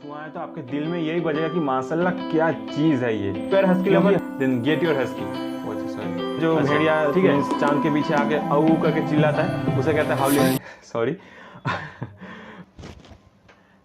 छुआए तो आपके दिल में यही बजेगा कि माशाल्लाह क्या चीज है ये। फिर husky lover then get your husky. Sorry, जो भेड़िया ठीक है चांद के पीछे आके औ करके चिल्लाता है उसे कहते हैं हाउलिंग। सॉरी।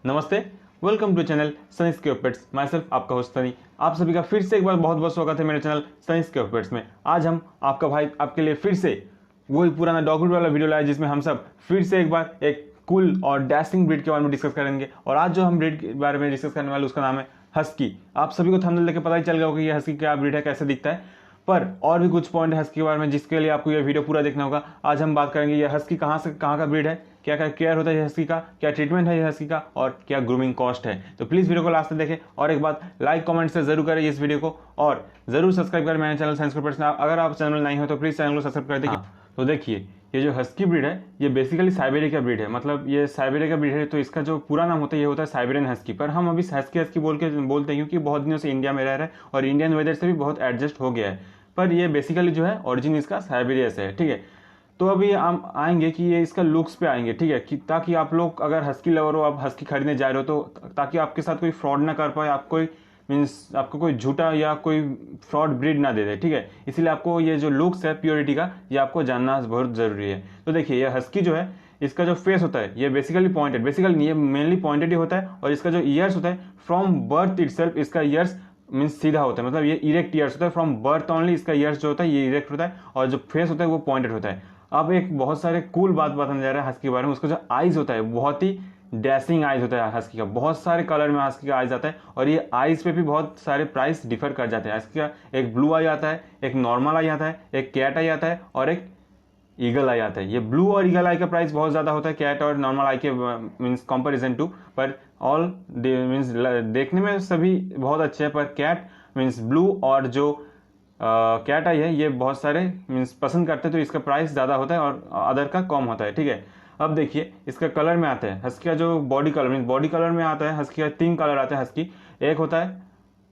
नमस्ते, welcome to channel Sunny secure pets. Myself आपका होस्ट सनी। आप सभी का फिर से एक बार बहुत बहुत स्वागत है मेरे चैनल सनी स्क्योर पेट्स में। आज हम आपका भाई आपके लिए फिर से वही पुराना डॉग वाला वीडियो लाया जिसमें हम सब फिर से एक बार एक कूल और डैशिंग ब्रीड के बारे में डिस्कस करेंगे। और आज जो हम ब्रीड के बारे में डिस्कस करने वाले उसका नाम है हस्की। आप सभी को थंबनेल देख के पता ही चल गया होगा कि ये हस्की क्या ब्रीड है, कैसे दिखता है। पर और भी कुछ पॉइंट है हस्की के बारे में जिसके लिए आपको ये वीडियो पूरा देखना होगा। आज हम बात करेंगे ये हस्की कहाँ से कहाँ का ब्रीड है, क्या क्या केयर होता है ये हस्की का, क्या ट्रीटमेंट है ये हस्की का, और क्या ग्रूमिंग कॉस्ट है। तो प्लीज़ वीडियो को लास्ट तक देखें और एक बात लाइक कमेंट से जरूर करें इस वीडियो को, और जरूर सब्सक्राइब करें मेरे चैनल साइंस पेट्स। अगर आप चैनल नहीं हो तो प्लीज़ चैनल को सब्सक्राइब कर देखिए। तो देखिए ये जो हस्की ब्रीड है ये बेसिकली साइबेरिया का ब्रीड है। मतलब ये साइबेरिया का ब्रीड है तो इसका जो पूरा नाम होता है ये होता है साइबेरियन हस्की। पर हम अभी हस्की हस्की बोलते हैं क्योंकि बहुत दिनों से इंडिया में रह रहे हैं और इंडियन वेदर से भी बहुत एडजस्ट हो गया है। पर ये बेसिकली जो है ओरिजिन इसका साइबेरिया से है, ठीक है। तो अभी हम आएंगे कि ये इसका लुक्स पे आएंगे, ठीक है, कि ताकि आप लोग अगर हस्की लवर हो, आप हस्की खरीदने जा रहे हो तो ताकि आपके साथ कोई फ्रॉड ना कर पाए, आप कोई मीन्स आपको कोई झूठा या कोई फ्रॉड ब्रीड ना दे दे, ठीक है। इसीलिए आपको ये जो लुक्स है प्योरिटी का ये आपको जानना बहुत ज़रूरी है। तो देखिए ये हस्की जो है इसका जो फेस होता है ये बेसिकली पॉइंटेड, बेसिकली ये मेनली पॉइंटेड ही होता है। और इसका जो ईयर्स होता है फ्रॉम बर्थ इटसेल्फ इसका ईयर्स मीन्स सीधा होता है, मतलब ये इरेक्ट ईयर्स होता है। फ्रॉम बर्थ ओनली इसका ईयर्स जो होता है ये इरेक्ट होता है और जो फेस होता है वो पॉइंटेड होता है। अब एक बहुत सारे कूल बात बताने जा रहा है हस्की के बारे में। उसका जो आइज होता है बहुत ही डैशिंग आइज होता है हस्की का, बहुत सारे कलर में हस्की का आइज आता है। और ये आइज पे भी बहुत सारे प्राइस डिफर कर जाते हैं। हस्की का एक ब्लू आई आता है, एक नॉर्मल आई आता है, एक कैट आई आता है और एक ईगल आई आता है। ये ब्लू और ईगल आई का प्राइस बहुत ज़्यादा होता है कैट और नॉर्मल आई के मीन्स कंपैरिजन टू। पर ऑल मीन्स देखने में सभी बहुत अच्छे हैं, पर कैट मीन्स ब्लू और जो कैट आई है ये बहुत सारे मीन्स पसंद करते हैं तो इसका प्राइस ज़्यादा होता है और अदर का कम होता है, ठीक है। अब देखिए इसका कलर में आता है हस्की का जो body colour means body colour में आता है हस्की का 3 कलर आते हैं हस्की। एक होता है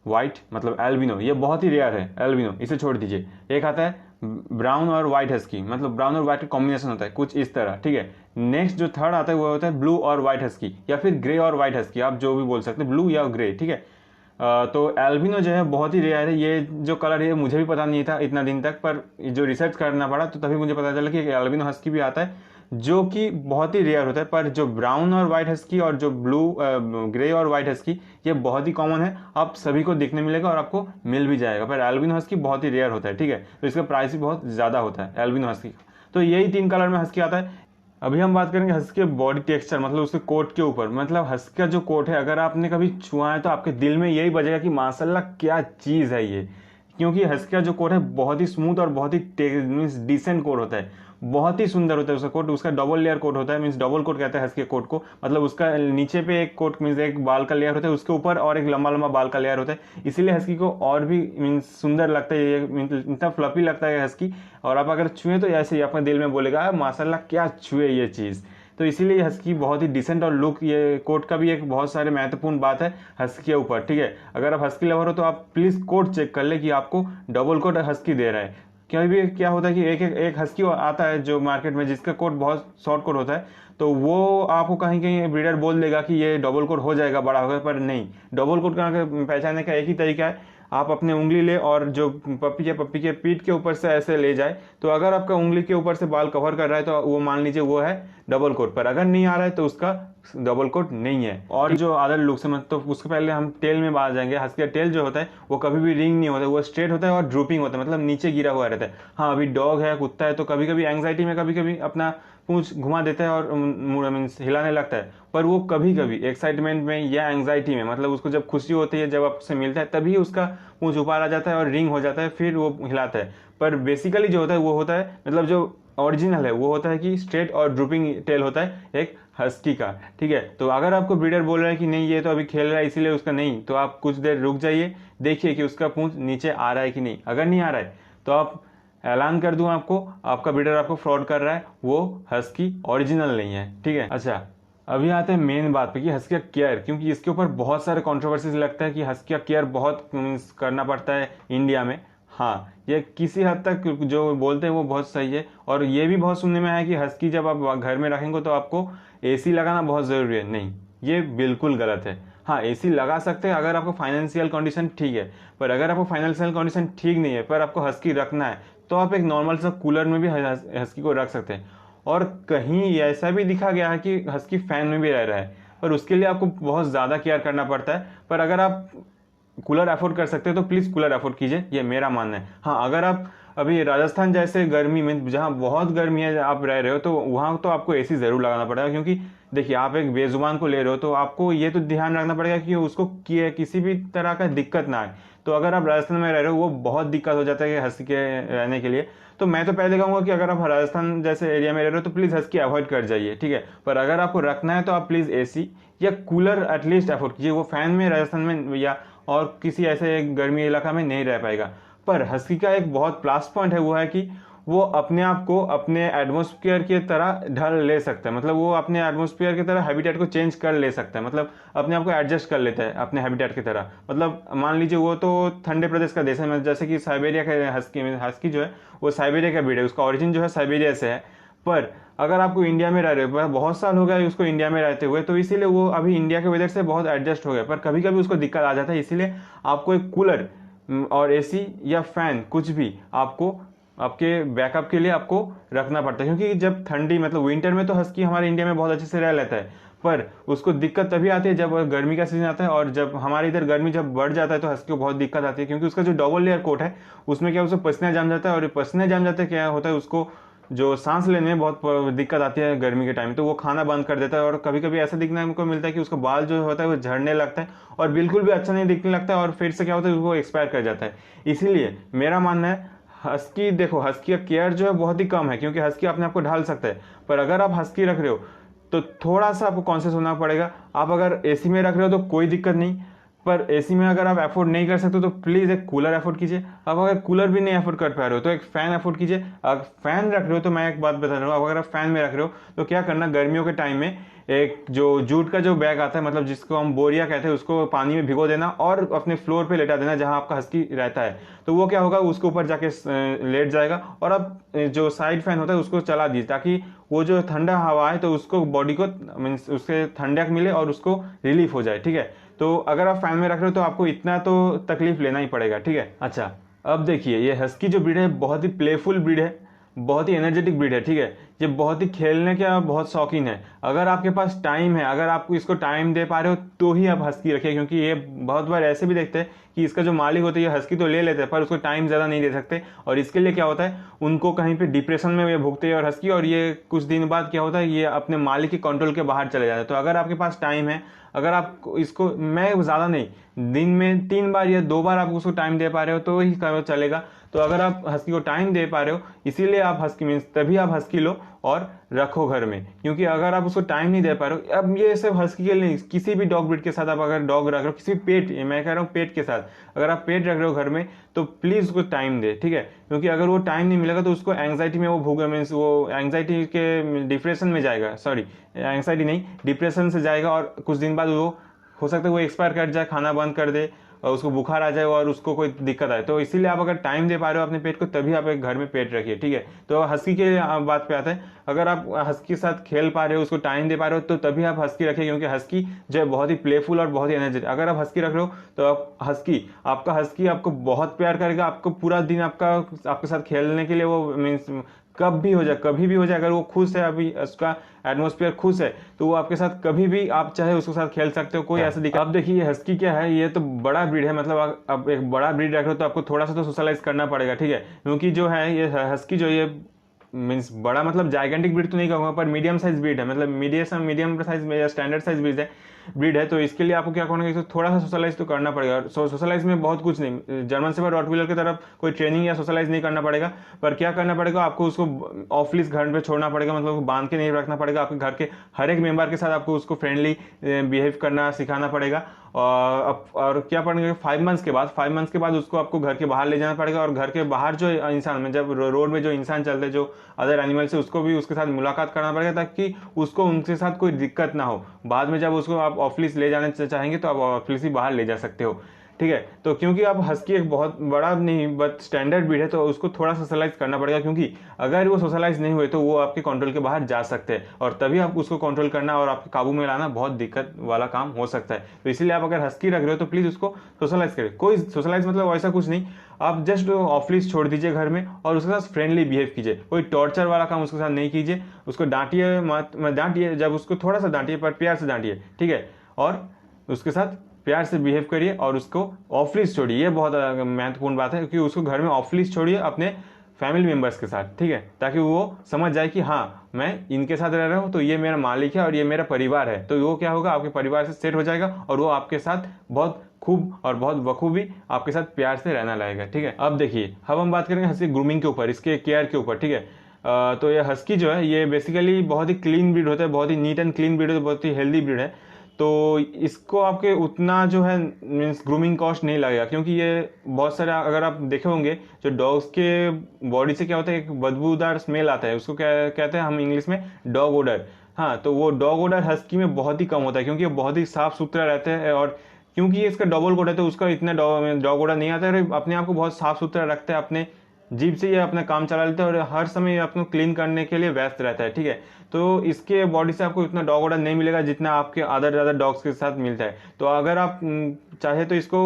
वाइट मतलब एल्बिनो, ये बहुत ही रेयर है एल्बिनो, इसे छोड़ दीजिए। एक आता है ब्राउन और व्हाइट हस्की, मतलब ब्राउन और व्हाइट का कॉम्बिनेशन होता है कुछ इस तरह, ठीक है। नेक्स्ट जो थर्ड आता है वो होता है ब्लू और व्हाइट हस्की या फिर ग्रे और व्हाइट हस्की, आप जो भी बोल सकते हैं, ब्लू या ग्रे, ठीक है। तो एल्बिनो जो है बहुत ही रेयर है। ये जो कलर है मुझे भी पता नहीं था इतना दिन तक, पर जो रिसर्च करना पड़ा तो तभी मुझे पता चला कि एल्बिनो हस्की भी आता है जो कि बहुत ही रेयर होता है। पर जो ब्राउन और व्हाइट हस्की और जो ब्लू ग्रे और व्हाइट हस्की ये बहुत ही कॉमन है, आप सभी को दिखने मिलेगा और आपको मिल भी जाएगा। पर एल्बिनो हस्की बहुत ही रेयर होता है, ठीक है। तो इसका प्राइस भी बहुत ज़्यादा होता है एल्बिनो हस्की का। तो यही 3 कलर में हस्की आता है। अभी हम बात करेंगे हस्की के बॉडी टेक्सचर, मतलब उसके कोट के ऊपर। मतलब हस्की का जो कोट है अगर आपने कभी छुआ है तो आपके दिल में यही बजेगा कि माशाल्लाह क्या चीज़ है ये। क्योंकि हस्की का जो कोट है बहुत ही स्मूथ और बहुत ही मीन्स डिसेंट कोट होता है, बहुत ही सुंदर होता है उसका कोट। उसका डबल लेयर कोट होता है, मीन्स डबल कोट कहते हैं हस्की के कोट को। मतलब उसका नीचे पे एक कोट मीन्स एक बाल का लेयर होता है, उसके ऊपर और एक लंबा लंबा बाल का लेयर होता है। इसीलिए हस्की को और भी मीन्स सुंदर लगता है, ये इतना फ्लफी लगता है हस्की। और आप अगर छुए तो ऐसे ही आपके दिल में बोलेगा माशाल्लाह क्या छुए ये चीज़। तो इसीलिए हस्की बहुत ही डिसेंट और लुक, ये कोट का भी एक बहुत सारे महत्वपूर्ण बात है हस्की के ऊपर, ठीक है। अगर आप हस्की लवर हो तो आप प्लीज़ कोट चेक कर ले कि आपको डबल कोट हस्की दे रहा है। कभी भी क्या होता है कि एक हस्की आता है जो मार्केट में जिसका कोट बहुत शॉर्ट कोट होता है, तो वो आपको कहीं कहीं ब्रीडर बोल देगा कि ये डबल कोट हो जाएगा बड़ा होगा, पर नहीं। डबल कोट का पहचानने का एक ही तरीका है, आप अपने उंगली ले और जो पप्पी के पीठ के ऊपर से ऐसे ले जाए, तो अगर आपका उंगली के ऊपर से बाल कवर कर रहा है तो वो मान लीजिए वो है डबल कोट। पर अगर नहीं आ रहा है तो उसका डबल कोट नहीं है। और जो अदर लुक से तो उसके पहले हम टेल में बात जाएंगे। हस्की का टेल जो होता है वो कभी भी रिंग नहीं होता है, वो स्ट्रेट होता है और ड्रूपिंग होता है, मतलब नीचे गिरा हुआ रहता है। हाँ अभी डॉग है कुत्ता है तो कभी कभी एंग्जाइटी में कभी कभी अपना पूंछ घुमा देता है और मीन्स हिलाने लगता है। पर वो कभी कभी एक्साइटमेंट में या एंग्जाइटी में, मतलब उसको जब खुशी होती है, जब आपसे मिलता है तभी उसका पूंछ ऊपर आ जाता है और रिंग हो जाता है, फिर वो हिलाता है। पर बेसिकली जो होता है वो होता है, मतलब जो ओरिजिनल है वो होता है कि स्ट्रेट और ड्रूपिंग टेल होता है एक हस्की का, ठीक है। तो अगर आपको ब्रीडर बोल रहा है कि नहीं ये तो अभी खेल रहा है इसीलिए उसका नहीं, तो आप कुछ देर रुक जाइए, देखिए कि उसका पूंछ नीचे आ रहा है कि नहीं। अगर नहीं आ रहा है तो आप ऐलान कर दूं आपको, आपका ब्रीडर आपको फ्रॉड कर रहा है, वो हस्की ओरिजिनल नहीं है, ठीक है। अच्छा अभी आते हैं मेन बात पे कि हस्की का केयर, क्योंकि इसके ऊपर बहुत सारे कंट्रोवर्सीज लगता है कि हस्की का केयर बहुत करना पड़ता है इंडिया में। हाँ ये किसी हद तक जो बोलते हैं वो बहुत सही है। और ये भी बहुत सुनने में आया कि हस्की जब आप घर में रखेंगे तो आपको एसी लगाना बहुत ज़रूरी है। नहीं, ये बिल्कुल गलत है। हाँ, एसी लगा सकते हैं अगर आपको फाइनेंशियल कंडीशन ठीक है, पर अगर आपको फाइनेंशियल कंडीशन ठीक नहीं है पर आपको हस्की रखना है तो आप एक नॉर्मल सा कूलर में भी हस्की को रख सकते हैं। और कहीं ऐसा भी दिखा गया है कि हस्की फैन में भी रह रहा है, पर उसके लिए आपको बहुत ज़्यादा केयर करना पड़ता है। पर अगर आप कूलर अफोर्ड कर सकते हो तो प्लीज़ कूलर अफोर्ड कीजिए, ये मेरा मानना है। हाँ, अगर आप अभी राजस्थान जैसे गर्मी में जहाँ बहुत गर्मी है आप रह रहे हो तो वहाँ तो आपको एसी ज़रूर लगाना पड़ेगा, क्योंकि देखिए आप एक बेजुबान को ले रहे हो तो आपको ये तो ध्यान रखना पड़ेगा कि उसको किसी भी तरह का दिक्कत ना आए। तो अगर आप राजस्थान में रह रहे हो वो बहुत दिक्कत हो जाता है कि हंसी के रहने के लिए। तो मैं तो पहले कहूँगा कि अगर आप राजस्थान जैसे एरिया में रह रहे हो तो प्लीज़ हस्की अवॉइड कर जाइए, ठीक है। पर अगर आपको रखना है तो आप प्लीज़ एसी या कूलर एटलीस्ट अफोर्ड कीजिए। वो फैन में राजस्थान में या और किसी ऐसे गर्मी इलाका में नहीं रह पाएगा। पर हस्की का एक बहुत प्लस पॉइंट है, वो है कि वो अपने आप को अपने एटमॉस्फेयर की तरह ढल ले सकता है। मतलब वो अपने एटमॉस्फेयर की तरह हैबिटेट को चेंज कर ले सकता है, मतलब अपने आप को एडजस्ट कर लेता है अपने हैबिटेट की तरह। मतलब मान लीजिए वो तो ठंडे प्रदेश का देश है, जैसे कि साइबेरिया का हस्की जो है वो साइबेरिया का ब्रीड है, उसका ओरिजिन जो है साइबेरिया से है। पर अगर आपको इंडिया में रह रहे हो, बहुत साल हो गया उसको इंडिया में रहते हुए, तो इसीलिए वो अभी इंडिया के वेदर से बहुत एडजस्ट हो गया। पर कभी कभी उसको दिक्कत आ जाता है, इसीलिए आपको एक कूलर और एसी या फैन कुछ भी आपको आपके बैकअप के लिए आपको रखना पड़ता है। क्योंकि जब ठंडी मतलब विंटर में तो हस्की हमारे इंडिया में बहुत अच्छे से रह लेता है, पर उसको दिक्कत तभी आती है जब गर्मी का सीजन आता है। और जब हमारे इधर गर्मी जब बढ़ जाता है तो हस्की को बहुत दिक्कत आती है, क्योंकि उसका जो डबल लेयर कोट है उसमें क्या उसको पसीना जम जाता है, और पसीने जम जाते क्या होता है उसको जो सांस लेने में बहुत दिक्कत आती है गर्मी के टाइम। तो वो खाना बंद कर देता है, और कभी कभी ऐसा दिखने को मिलता है कि उसका बाल जो होता है वो झड़ने लगता है और बिल्कुल भी अच्छा नहीं दिखने लगता है, और फिर से क्या होता है वो एक्सपायर कर जाता है। इसीलिए मेरा मानना है हस्की, देखो हस्की का केयर जो है बहुत ही कम है, क्योंकि हस्की अपने आप को ढाल सकता है। पर अगर आप हस्की रख रहे हो तो थोड़ा सा आपको कॉन्शियस होना पड़ेगा। आप अगर एसी में रख रहे हो तो कोई दिक्कत नहीं, पर एसी में अगर आप अफोर्ड नहीं कर सकते तो प्लीज़ एक कूलर अफोर्ड कीजिए। अब अगर कूलर भी नहीं अफोर्ड कर पा रहे हो तो एक फ़ैन अफोर्ड कीजिए। अगर फ़ैन रख रहे हो तो मैं एक बात बता रहा हूँ, अगर आप फ़ैन में रख रहे हो तो क्या करना, गर्मियों के टाइम में एक जो जूट का जो बैग आता है, मतलब जिसको हम बोरिया कहते हैं, उसको पानी में भिगो देना और अपने फ्लोर पे लेटा देना जहाँ आपका हस्की रहता है। तो वो क्या होगा, उसके ऊपर जाके लेट जाएगा, और अब जो साइड फैन होता है उसको चला दीजिए, ताकि वो जो ठंडा हवा है तो उसको बॉडी को मीन्स उसके ठंडक मिले और उसको रिलीफ हो जाए, ठीक है। तो अगर आप फैन में रख रहे हो तो आपको इतना तो तकलीफ लेना ही पड़ेगा, ठीक है। अच्छा, अब देखिए ये हस्की जो ब्रीड है बहुत ही प्लेफुल ब्रीड है, बहुत ही एनर्जेटिक ब्रीड है, ठीक है। ये बहुत ही खेलने का बहुत शौकीन है। अगर आपके पास टाइम है, अगर आप इसको टाइम दे पा रहे हो तो ही आप हस्की रखिए, क्योंकि ये बहुत बार ऐसे भी देखते हैं कि इसका जो मालिक होता है ये हस्की तो ले लेते हैं पर उसको टाइम ज़्यादा नहीं दे सकते, और इसके लिए क्या होता है उनको कहीं पे डिप्रेशन में ये भुगते हैं और हस्की, और ये कुछ दिन बाद क्या होता है ये अपने मालिक के कंट्रोल के बाहर चले जाते हैं। तो अगर आपके पास टाइम है, अगर आप इसको, मैं ज़्यादा नहीं, दिन में 3 बार या 2 बार आप उसको टाइम दे पा रहे हो तो ही चलेगा। तो अगर आप हस्की को टाइम दे पा रहे हो इसीलिए आप हस्की मीन्स तभी आप हस्की लो और रखो घर में। क्योंकि अगर आप उसको टाइम नहीं दे पा रहे हो, अब ये सिर्फ हस्की के लिए, किसी भी डॉग ब्रीड के साथ आप अगर डॉग रख रहे हो, किसी भी पेट, मैं कह रहा हूँ पेट के साथ, अगर आप पेट रख रहे हो घर में तो प्लीज़ उसको टाइम दे, ठीक है। क्योंकि अगर वो टाइम नहीं मिलेगा तो उसको एंग्जाइटी में वो भूगा, मीन्स वो एंग्जाइटी के डिप्रेशन में जाएगा, सॉरी एंग्जाइटी नहीं डिप्रेशन से जाएगा, और कुछ दिन बाद वो हो सकता है वो एक्सपायर कर जाए, खाना बंद कर दे, और उसको बुखार आ जाए और उसको कोई दिक्कत आए। तो इसीलिए आप अगर टाइम दे पा रहे हो अपने पेट को तभी आप एक घर में पेट रखिए, ठीक है। तो हस्की के बात पे आता है, अगर आप हस्की के साथ खेल पा रहे हो, उसको टाइम दे पा रहे हो तो तभी आप हस्की रखिए, क्योंकि हस्की जो है बहुत ही प्लेफुल और बहुत ही एनर्जेटिक। अगर आप हस्की रख रहे हो तो आप आपका हस्की आपको बहुत प्यार करेगा, आपको पूरा दिन आपके साथ खेलने के लिए वो मीन्स कभी भी हो जाए, अगर वो खुश है, अभी उसका एटमॉस्फेयर खुश है तो वो आपके साथ कभी भी आप चाहे उसके साथ खेल सकते हो, कोई ऐसा दिक्कत। अब देखिए ये हस्की क्या है, ये तो बड़ा ब्रीड है, मतलब अब एक बड़ा ब्रीड रख रहे हो तो आपको थोड़ा सा तो सोशलाइज करना पड़ेगा, ठीक है। क्योंकि जो है ये हस्की जो ये मीन्स बड़ा मतलब जाइगेंटिक ब्रीड तो नहीं कहूँगा, पर मीडियम साइज ब्रीड है, मतलब मीडियम साइज में या स्टैंडर्ड साइज ब्रीड है। तो इसके लिए आपको क्या करना है, थोड़ा सा सोशलाइज तो करना पड़ेगा। सोशलाइज में बहुत कुछ नहीं, जर्मन शेफर्ड रॉटवीलर की तरफ कोई ट्रेनिंग या सोशलाइज नहीं करना पड़ेगा, पर क्या करना पड़ेगा आपको उसको ऑफिस घर पे छोड़ना पड़ेगा, मतलब बांध के नहीं रखना पड़ेगा। आपके घर के हर एक मेंबर के साथ आपको उसको फ्रेंडली बिहेव करना सिखाना पड़ेगा। और क्या पड़ेगा 5 मंथ्स के बाद उसको आपको घर के बाहर ले जाना पड़ेगा, और घर के बाहर जो इंसान में जब रोड में जो इंसान चलते हैं जो अदर एनिमल से, उसको भी उसके साथ मुलाकात करना पड़ेगा, ताकि उसको उनके साथ कोई दिक्कत ना हो। बाद में जब उसको आप ऑफिस ले जाना चाहेंगे तो आप ऑफिस ही बाहर ले जा सकते हो। ठीक है। तो क्योंकि अब हस्की एक बहुत बड़ा नहीं बट स्टैंडर्ड ब्रीड है, तो उसको थोड़ा सोशलाइज करना पड़ेगा, क्योंकि अगर वो सोशलाइज नहीं हुए तो वो आपके कंट्रोल के बाहर जा सकते हैं, और तभी आप उसको कंट्रोल करना और आपके काबू में लाना बहुत दिक्कत वाला काम हो सकता है। तो इसीलिए आप अगर हस्की रख रहे हो तो प्लीज़ उसको सोशलाइज करें। कोई सोशलाइज मतलब ऐसा कुछ नहीं, आप जस्ट ऑफिस छोड़ दीजिए घर में और उसके साथ फ्रेंडली बिहेव कीजिए। कोई टॉर्चर वाला काम उसके साथ नहीं कीजिए। उसको डांटिए मत, डांटिए जब उसको थोड़ा सा डांटिए पर प्यार से डांटिए, ठीक है, और उसके साथ प्यार से बिहेव करिए और उसको ऑफ लीज छोड़िए। ये बहुत महत्वपूर्ण बात है, क्योंकि उसको घर में ऑफ लीज छोड़िए अपने फैमिली मेंबर्स के साथ, ठीक है, ताकि वो समझ जाए कि हाँ मैं इनके साथ रह रहा हूँ तो ये मेरा मालिक है और ये मेरा परिवार है। तो वो क्या होगा, आपके परिवार से सेट हो जाएगा और वो आपके साथ बहुत खूब और बहुत बखूबी आपके साथ प्यार से रहना लगेगा, ठीक है। अब देखिए, अब हम बात करेंगे हस्की ग्रूमिंग के ऊपर, इसके केयर के ऊपर, ठीक है। तो ये हस्की जो है ये बेसिकली बहुत ही क्लीन ब्रीड होता है, बहुत ही नीट एंड क्लीन ब्रीड है, बहुत ही हेल्दी ब्रीड है। तो इसको आपके उतना जो है मीन्स ग्रूमिंग कॉस्ट नहीं लगेगा, क्योंकि ये बहुत सारे अगर आप देखे होंगे जो डॉग्स के बॉडी से क्या होता है, एक बदबूदार स्मेल आता है, उसको क्या कहते हैं हम इंग्लिश में, डॉग ओडर। हाँ, तो वो डॉग ओडर हस्की में बहुत ही कम होता है, क्योंकि ये बहुत ही साफ सुथरा रहता है, और क्योंकि ये इसका डबल कोट है तो उसका इतना डॉग ओडर नहीं आता है। अपने आप को बहुत साफ सुथरा रखता है, अपने जीभ से ये अपना काम चला लेता है और हर समय ये अपने क्लीन करने के लिए व्यस्त रहता है, ठीक है। तो इसके बॉडी से आपको इतना डॉग ओडर नहीं मिलेगा जितना आपके अदर डॉग्स के साथ मिलता है। तो अगर आप चाहे तो इसको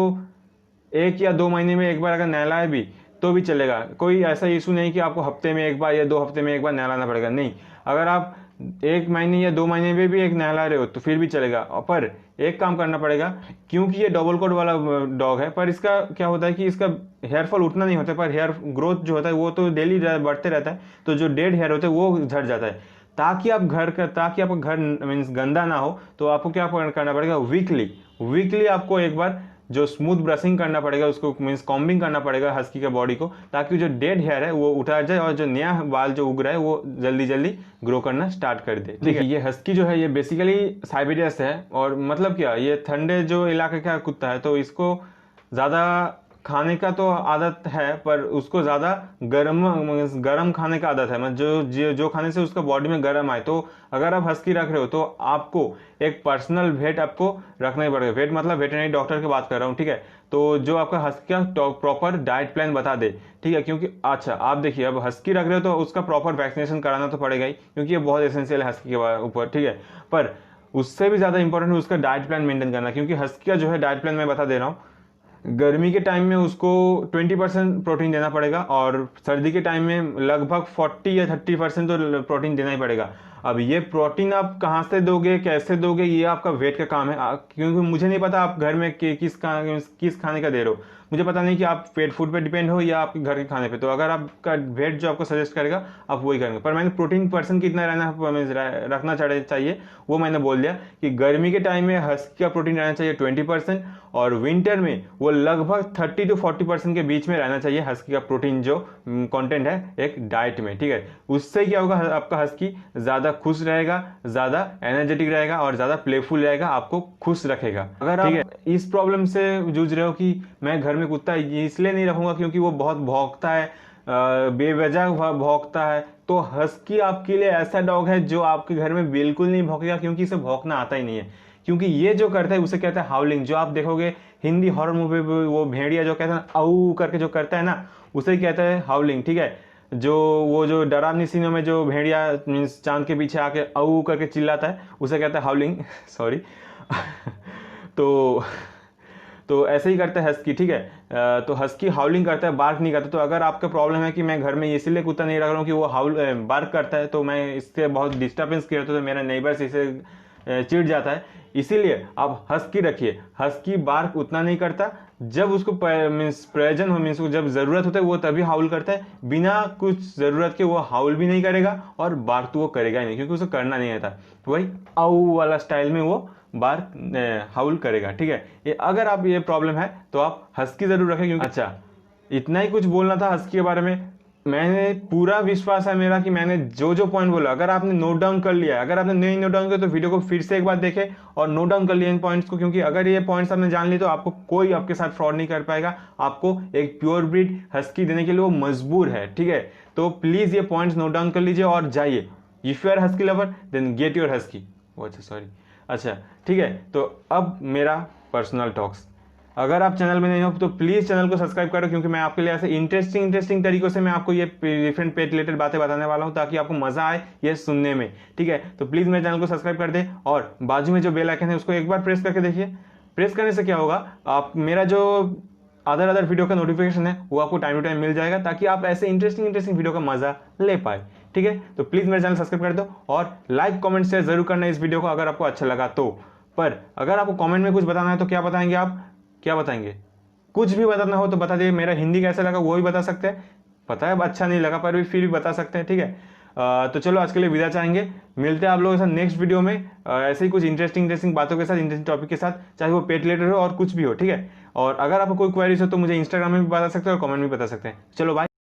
1 या 2 महीने में एक बार अगर नहलाए भी तो भी चलेगा। कोई ऐसा इशू नहीं कि आपको हफ्ते में एक बार या 2 हफ्ते में एक बार नहलाना पड़ेगा, नहीं। अगर आप 1 महीने या 2 महीने में भी एक नहला रहे हो तो फिर भी चलेगा, पर एक काम करना पड़ेगा, क्योंकि ये डबल कोट वाला डॉग है, पर इसका क्या होता है कि इसका हेयर फॉल उतना नहीं होता है, पर हेयर ग्रोथ जो होता है वो तो डेली बढ़ते रहता है। तो जो डेड हेयर होते हैं वो झड़ जाता है। ताकि आपका घर मीन्स गंदा ना हो, तो आपको क्या करना पड़ेगा, वीकली आपको एक बार जो स्मूथ ब्रशिंग करना पड़ेगा, उसको मीन्स कॉम्बिंग करना पड़ेगा हस्की के बॉडी को, ताकि जो डेड हेयर है वो उठा जाए और जो नया बाल जो उग रहा है वो जल्दी जल्दी ग्रो करना स्टार्ट कर दे, ठीक है। ये हस्की जो है ये बेसिकली साइबेरिया से है, और मतलब क्या, ये ठंडे जो इलाके का कुत्ता है, तो इसको ज़्यादा खाने का तो आदत है, पर उसको ज़्यादा गरम खाने का आदत है, मतलब जो खाने से उसका बॉडी में गर्म आए। तो अगर आप हस्की रख रहे हो तो आपको एक पर्सनल वेट आपको रखना ही पड़ेगा। वेट मतलब वेटरनरी डॉक्टर की बात कर रहा हूँ, ठीक है। तो जो आपका हस्की का प्रॉपर डाइट प्लान बता दे, ठीक है, क्योंकि अच्छा आप देखिए, अब हस्की रख रहे हो तो उसका प्रॉपर वैक्सीनेशन कराना तो पड़ेगा ही, क्योंकि ये बहुत एसेंशियल है हस्की के ऊपर, ठीक है। पर उससे भी ज़्यादा इंपॉर्टेंट है उसका डाइट प्लान मेंटेन करना, क्योंकि हस्की का जो है डाइट प्लान मैं बता दे रहा हूँ। गर्मी के टाइम में उसको 20% प्रोटीन देना पड़ेगा, और सर्दी के टाइम में लगभग 40 या 30% तो प्रोटीन देना ही पड़ेगा। अब ये प्रोटीन आप कहाँ से दोगे, कैसे दोगे, ये आपका वेट का काम है, क्योंकि मुझे नहीं पता आप घर में किस खाने का दे रहे हो। मुझे पता नहीं कि आप पेट फूड पे डिपेंड हो या आपके घर के खाने पे। तो अगर आपका वेट जो आपको सजेस्ट करेगा आप वही करेंगे। पर मैंने प्रोटीन पर्सन कितना रखना चाहिए वो मैंने बोल दिया कि गर्मी के टाइम में हस्की का प्रोटीन रहना चाहिए 20%, और विंटर में वो लगभग 30 to 40% के बीच में रहना चाहिए हस्की का प्रोटीन जो कंटेंट है एक डाइट में, ठीक है। उससे क्या होगा, आपका हस्की ज़्यादा खुश रहेगा, ज़्यादा एनर्जेटिक रहेगा और ज़्यादा प्लेफुल रहेगा, आपको खुश रखेगा। अगर आप इस प्रॉब्लम से जूझ रहे हो कि मैं घर में कुत्ता इसलिए नहीं रखूंगा क्योंकि वो बहुत भौंकता है, बेवजह भौंकता है, तो हस्की आपके लिए ऐसा डॉग है जो आपके घर में बिल्कुल नहीं भौंकेगा, क्योंकि इसे भौंकना आता ही नहीं है। क्योंकि ये जो करता है उसे कहते हैं हाउलिंग। जो आप देखोगे हिंदी हॉरर मूवी में वो भेड़िया जो कहते हैं आऊ करके जो करता है ना, उसे कहते हैं हाउलिंग, ठीक है। जो डरावनी सीनों में जो भेड़िया मीन्स चांद के पीछे आके आऊ करके चिल्लाता है उसे कहते हैं हाउलिंग सॉरी तो ऐसे ही करता है हस्की, ठीक है। तो हस्की हाउलिंग करता है, बार्क नहीं करता। तो अगर आपका प्रॉब्लम है कि मैं घर में इसीलिए कुत्ता नहीं रख रहा हूँ कि वो बार्क करता है, तो मैं इससे बहुत डिस्टर्बेंस क्रिएट होता है, मेरा नेबर्स इसे चिढ़ जाता है, इसीलिए आप हस्की रखिए। हस्की बार्क उतना नहीं करता, जब उसको मीन्स प्रयोजन हो, मीन्स जब जरूरत होता है वो तभी हाउल करता है। बिना कुछ जरूरत के वो हाउल भी नहीं करेगा और बार्क तो वो करेगा ही नहीं, क्योंकि उसे करना नहीं आता। वही आऊ वाला स्टाइल में वो बार्क हाउल करेगा, ठीक है। ये अगर आप ये प्रॉब्लम है तो आप हस्की जरूर रखें, क्योंकि अच्छा इतना ही कुछ बोलना था हस्की के बारे में। मैंने पूरा विश्वास है मेरा कि मैंने जो पॉइंट बोला अगर आपने नोट डाउन कर लिया, अगर आपने नहीं नोट डाउन किया तो वीडियो को फिर से एक बार देखें और नोट डाउन कर लिया इन पॉइंट्स को, क्योंकि अगर ये पॉइंट्स आपने जान लिए तो आपको कोई आपके साथ फ्रॉड नहीं कर पाएगा। आपको एक प्योर ब्रीड हस्की देने के लिए वो मजबूर है, ठीक है। तो प्लीज ये पॉइंट्स नोट डाउन कर लीजिए और जाइए। If you are husky lover then get your husky. अच्छा ठीक है। तो अब मेरा पर्सनल टॉक्स, अगर आप चैनल में नहीं हो तो प्लीज़ चैनल को सब्सक्राइब करो, क्योंकि मैं आपके लिए ऐसे इंटरेस्टिंग तरीकों से मैं आपको ये डिफरेंट पेट रिलेटेड बातें बताने वाला हूँ, ताकि आपको मज़ा आए ये सुनने में। ठीक है, तो प्लीज़ मेरे चैनल को सब्सक्राइब कर दे और बाजू में जो बेल आइकन है उसको एक बार प्रेस करके देखिए। प्रेस करने से क्या होगा, आप मेरा जो अदर वीडियो का नोटिफिकेशन है वो आपको टाइम टू टाइम मिल जाएगा, ताकि आप ऐसे इंटरेस्टिंग वीडियो का मजा ले पाए। ठीक है, तो प्लीज मेरे चैनल सब्सक्राइब कर दो और लाइक कमेंट शेयर जरूर करना इस वीडियो को अगर आपको अच्छा लगा तो। पर अगर आपको कमेंट में कुछ बताना है तो क्या बताएंगे आप, क्या बताएंगे? कुछ भी बताना हो तो बता दिए। मेरा हिंदी कैसा लगा वो भी बता सकते हैं, पता है अच्छा नहीं लगा पर भी फिर भी बता सकते हैं। ठीक है, तो चलो आज के लिए विदा चाहेंगे, मिलते हैं आप लोगों के साथ नेक्स्ट वीडियो में ऐसे ही कुछ इंटरेस्टिंग बातों के साथ, इंटरेस्टिंग टॉपिक के साथ, चाहे वो पेट रिलेटेड हो और कुछ भी हो। ठीक है, और अगर आपको कोई क्वेरीज हो तो मुझे इंस्टाग्राम में भी बता सकते हैं और कमेंट में भी बता सकते हैं। चलो बाय।